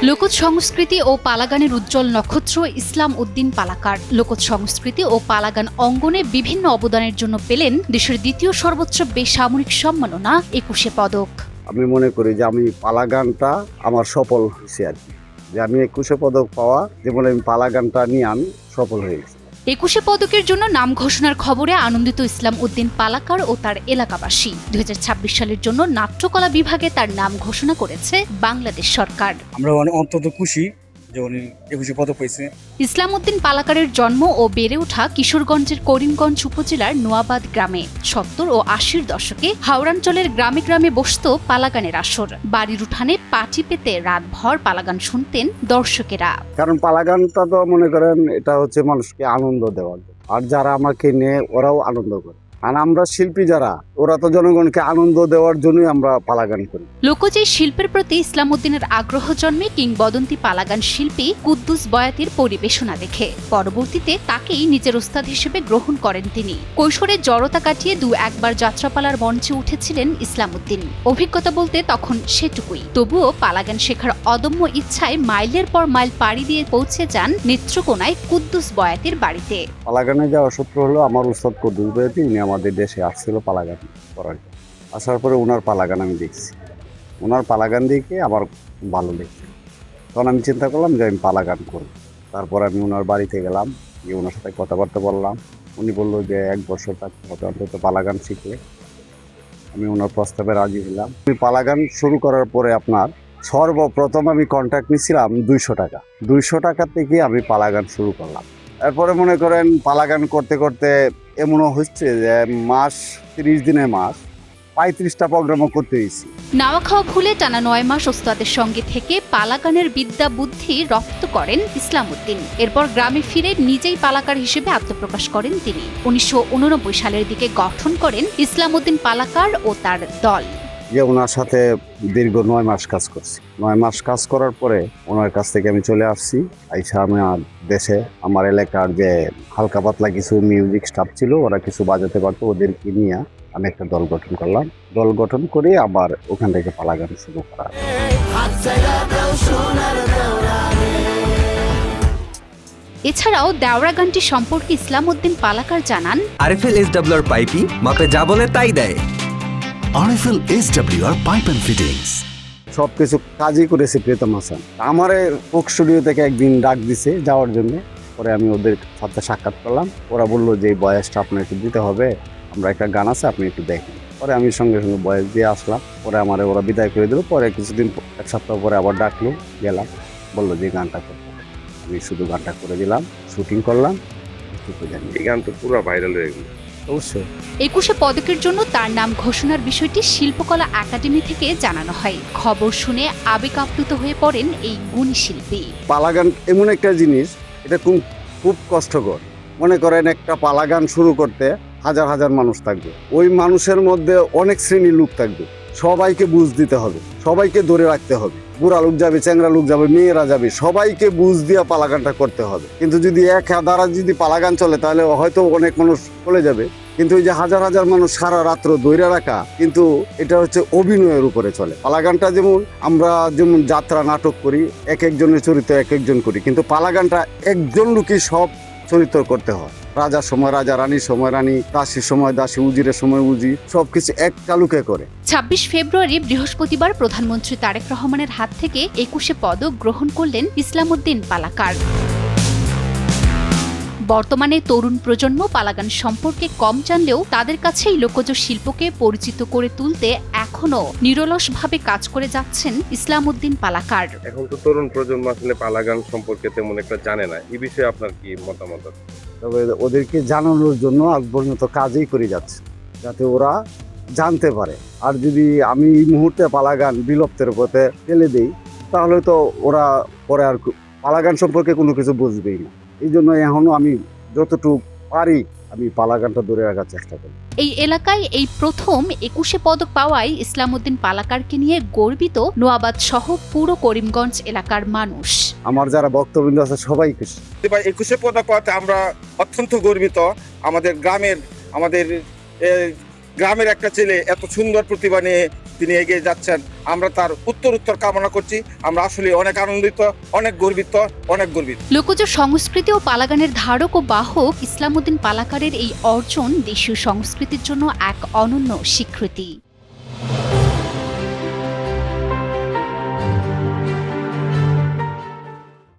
লোকজ সংস্কৃতি ও পালাগানের উজ্জ্বল নক্ষত্র ইসলাম উদ্দিন পালাকার। লোকজ সংস্কৃতি ও পালাগান অঙ্গনে বিভিন্ন অবদানের জন্য পেলেন দেশের দ্বিতীয় সর্বোচ্চ বেসামরিক সম্মাননা ২১শে পদক। আমি মনে করি যে আমি পালাগানটা আমার সফল হয়েছে আর কি, যে আমি ২১শে পদক পাওয়া, যেমন আমি পালাগানটা নিয়ে আমি সফল হয়ে গেছি। ২১শে পদকের জন্য নাম ঘোষণার খবরে আনন্দিত ইসলাম উদ্দিন পালাকার ও তার এলাকাবাসী। ২০২৬ সালের জন্য নাট্যকলা বিভাগে তার নাম ঘোষণা করেছে বাংলাদেশ সরকার। আমরা অত্যন্ত খুশি যে উনি ২১শে পদক পেয়েছে। ইসলাম উদ্দিন পালাকারের জন্ম ও বেড়ে ওঠা কিশোরগঞ্জের করিমগঞ্জ উপজেলার নোয়াবাদ গ্রামে। ৭০ ও ৮০-র দশকে হাওড়াঞ্চলের গ্রামে গ্রামে বসত পালাগানের আসর। বাড়ির উঠানে পাটি পেতে রাতভর পালাগান শুনতেন দর্শকেরা। কারণ পালাগানটা তো মনে করেন এটা হচ্ছে মানুষকে আনন্দ দেওয়ার জন্য, আর যারা আমাকে নিয়ে ওরাও আনন্দ করে। আর আমরা শিল্পী যারা, ওরা তো জনগণকে আনন্দ দেওয়ার জন্যই আমরা পালাগান করি। লোকজ এই শিল্পের প্রতি ইসলাম উদ্দিনের আগ্রহ জন্মে কিংবদন্তি পালাগান শিল্পী কুদ্দুস বয়াতির পরিবেশনা দেখে। পরবর্তীতে তাকেই নিজের ওস্তাদ হিসেবে গ্রহণ করেন তিনি। কৈশোরে জড়তা কাটিয়ে একবার যাত্রাপালার মঞ্চে উঠেছিলেন ইসলাম উদ্দিন। অভিজ্ঞতা বলতে তখন সেটুকুই। তবুও পালাগান শেখার অদম্য ইচ্ছায় মাইলের পর মাইল পাড়ি দিয়ে পৌঁছে যান নেত্রকোনায় কুদ্দুস বয়াতির বাড়িতে। পালাগানে যাওয়ার সূত্র হলো আমার ওস্তাদ কুদ্দুস বয়াতি, উনি আমাদের দেশে আসছিল পালাগান করার জন্য। আসার পরে ওনার পালাগান আমি দেখছি, ওনার পালাগান দেখে আমার ভালো লেগেছে। তখন আমি চিন্তা করলাম যে আমি পালাগান করব। তারপর আমি ওনার বাড়িতে গেলাম, গিয়ে ওনার সাথে কথাবার্তা বললাম। উনি বললো যে ১ বছর থাকতে হবে অন্তত পালাগান শিখলে। আমি ওনার প্রস্তাবে রাজি হলাম। আমি পালাগান শুরু করার পরে আপনার সর্বপ্রথম আমি কন্ট্রাক্ট নিয়েছিলাম ২০০ টাকা। ২০০ টাকা থেকে আমি পালাগান শুরু করলাম। এরপরে মনে করেন পালাগান করতে করতে এমনও হচ্ছে যে মাস ৩০ দিনের মাস ৩৫টা প্রোগ্রামও করতে হয়েছি। নাওয়া খাওয়া ভুলে টানা ৯ মাস ওস্তাদের সঙ্গে থেকে পালাগানের বিদ্যা বুদ্ধি রপ্ত করেন ইসলাম উদ্দিন। এরপর গ্রামে ফিরে নিজেই পালাকার হিসেবে আত্মপ্রকাশ করেন তিনি। ১৯৮৯ সালের দিকে গঠন করেন ইসলাম উদ্দিন পালাকার ও তার দল। যে ওনার সাথে দীর্ঘ ৯ মাস কাজ করছি। ৯ মাস কাজ করার পরে ওনার কাছ থেকে আমি চলে আসছি। আইসা আমার দেশে আমার এলাকার যে হালকা পাতলা কিছু মিউজিক স্টাফ ছিল, ওরা কিছু বাজাতে পারতো, ওদেরকে নিয়ে আমি একটা দল গঠন করলাম। দল গঠন করে আবার ওখান থেকে পালাগান শুরু করা। এছাড়াও দেওরা গানটি সম্পর্কে ইসলাম উদ্দিন পালাকার জানান, আরএফএল SWR পাইপি মাপে যা বলে তাই দেয়। RFL SWR pipe and fittings সবকিছু কাজই করেছে প্রীতম হাসান। আমার কোক স্টুডিও থেকে একদিন ডাক দিছে যাওয়ার জন্য। পরে আমি ওদের সাথে সাক্ষাৎ করলাম। ওরা বললো যে এই বয়সটা আপনার একটু দিতে হবে, আমরা একটা গান আছে আপনি একটু দেখেন। পরে আমি সঙ্গে সঙ্গে বয়স দিয়ে আসলাম। পরে আমার ওরা বিদায় করে দিল। পরে কিছুদিন ১ সপ্তাহ পরে আবার ডাকলো, গেলাম, বললো যে গানটা করতে। আমি শুধু গানটা করে দিলাম, শুটিং করলাম। এই গান তো পুরো ভাইরাল হয়ে গেল। অবশ্যই ২১শে পদকের জন্য তার নাম ঘোষণার বিষয়টি শিল্পকলা একাডেমি থেকে জানানো হয়। খবর শুনে আবেগ আপ্লুত হয়ে পড়েন এই গুণী শিল্পী। পালাগান এমন একটা জিনিস, এটা খুব কষ্টকর। মনে করেন একটা পালাগান শুরু করতে হাজার হাজার মানুষ থাকবে, ওই মানুষের মধ্যে অনেক শ্রেণীর লোক থাকবে। সবাইকে বুঝ দিতে হবে, সবাইকে ধরে রাখতে হবে। বুড়া লোক যাবে, চ্যাংরা লোক যাবে, মেয়েরা যাবে, সবাইকে বুঝ দিয়ে পালাগানটা করতে হবে। কিন্তু যদি এক দ্বারা যদি পালাগান চলে তাহলে হয়তো অনেক মানুষ চলে যাবে। কিন্তু এই যে হাজার হাজার মানুষ সারা রাত্র ধরে রাখা, কিন্তু এটা হচ্ছে অভিনয়ের উপরে চলে। পালাগানটা যেমন আমরা যেমন যাত্রা নাটক করি, এক একজনের চরিত্র এক একজন করি, কিন্তু পালাগানটা একজন লোকই সব চরিত্র করতে হয়। রাজার সময় রাজা, রানীর সময় রানী, দাসীর সময় দাসী, উজিরের সময় উজি, সবকিছু একটা লোকে করে। ২৬ ফেব্রুয়ারি বৃহস্পতিবার প্রধানমন্ত্রী তারেক রহমানের হাত থেকে ২১শে পদক গ্রহণ করলেন ইসলাম উদ্দিন পালাকার। বর্তমানে তরুণ প্রজন্ম পালাগান সম্পর্কে কম জানলেও তাদের কাছেই লোকজ শিল্পকে পরিচিত করে তুলতে এখনো নিরলসভাবে কাজ করে যাচ্ছেন ইসলাম উদ্দিন পালাকার। এখন তো তরুণ প্রজন্ম আসলে পালাগান সম্পর্কে তেমন একটা জানে না। এই বিষয়ে আপনার কি মতামত আছে? তবে ওদেরকে জানানোর জন্য আজ পর্যন্ত কাজই করে যাচ্ছে, যাতে ওরা জানতে পারে। আর যদি আমি এই মুহূর্তে পালাগান বিলুপ্তের পথে ফেলে দিই, তাহলে তো ওরা পরে আর পালাগান সম্পর্কে কোনো কিছু বুঝবেই না। এই জন্য এখনো আমি যতটুকু পারি আমি পালাগানটা ধরে রাখার চেষ্টা করি। এই এলাকায় এই প্রথম ২১শে পদক পাওয়ায় ইসলাম উদ্দিন পালাকারকে নিয়ে গর্বিত নোয়াবাদ সহ পুরো করিমগঞ্জ এলাকার মানুষ। আমার যারা ভক্তবৃন্দ আছে সবাই খুশি। ২১শে পদক পাওয়াতে আমরা অত্যন্ত গর্বিত। আমাদের গ্রামের একটা ছেলে এত সুন্দর প্রতিভা নিয়ে তিনি এগিয়ে যাচ্ছেন, আমরা তার উত্তর কামনা করছি। আমরা আসলে অনেক আনন্দিত, অনেক গর্বিত। লোকজ সংস্কৃতি ও পালাগানের ধারক ও বাহক ইসলামউদ্দিন পালাকারের এই অর্জন দেশীয় সংস্কৃতির জন্য এক অনন্য স্বীকৃতি।